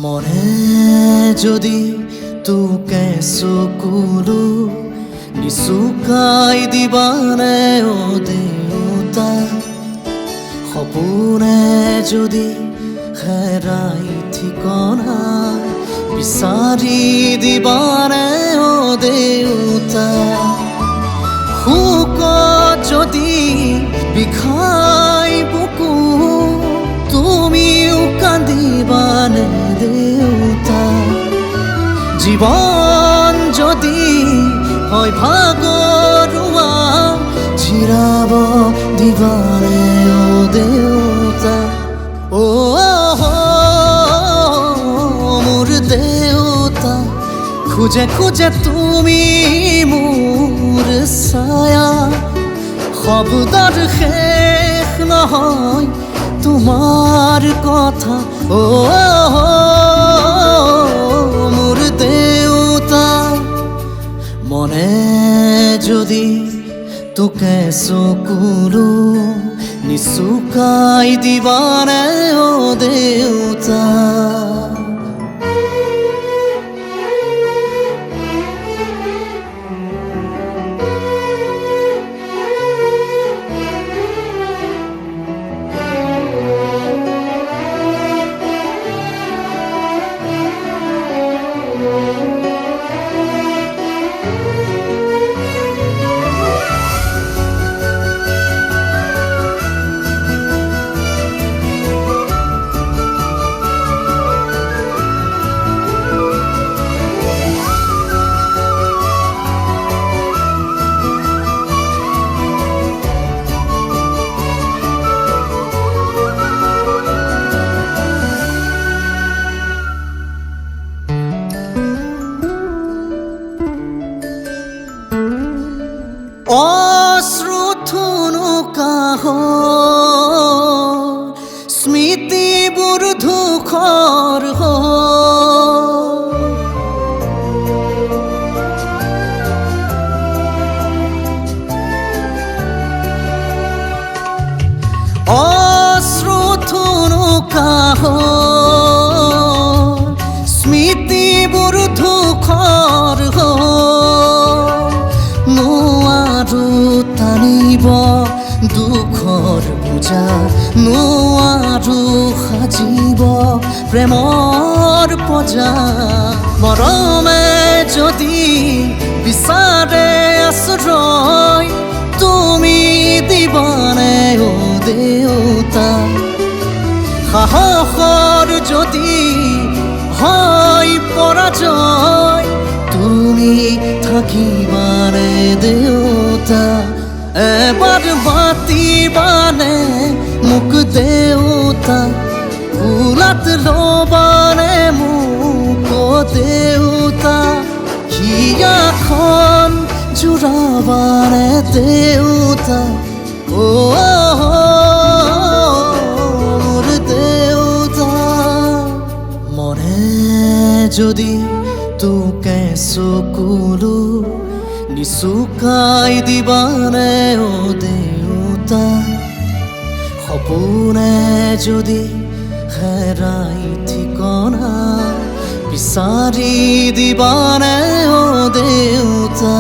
মনে যদি তোকে চকুলো নিচুকাই দিবানে ও দেউতা সপোনে যদি হেৰাই ঠিকনা বিচাৰি দিবানে ও দেউতা শোকত যদি বিষাই বুকু তুমিও কান্দিবানে দেউতা জীৱন যদি হয় ভাগৰুৱা জিৰাব দিবানে ও দেউতা ও মোৰ দেউতা খুঁজে খুঁজে তুমি মোৰ ছায়া শব্দৰ শেষ নহয় তোমার কথা ও মোর দেউতা মনে যদি তোকে চকুলো নিচুকাই দিবানে ও দেউতা অশ্রু থুনুকা স্মৃতিবোৰ ধূসৰ অশ্ৰু থুনুকা স্মৃতিবোৰ ধূসৰ টানিব দুখৰ বোজা নোৱাৰো সাজিব প্ৰেমৰ পজা মৰমে যদি বিচাৰে আশ্ৰয় তুমি দিবানে ও দেউতা সাহসৰ যদি হয় পৰাজয় তুমি থাকিবানে দেউতা এবাৰ মাতিবানে মোক দেউতা কোলাত ল'বানে মোক দেউতা হিয়াখন জোৰাবানে দেউতা ও মোৰ দেউতা মনে যদি তোকে চকুলো নিচুকাই দিবানে ও দেউতা সপোনে যদি হেৰাই ঠিকনা বিচাৰি দিবানে ও দেউতা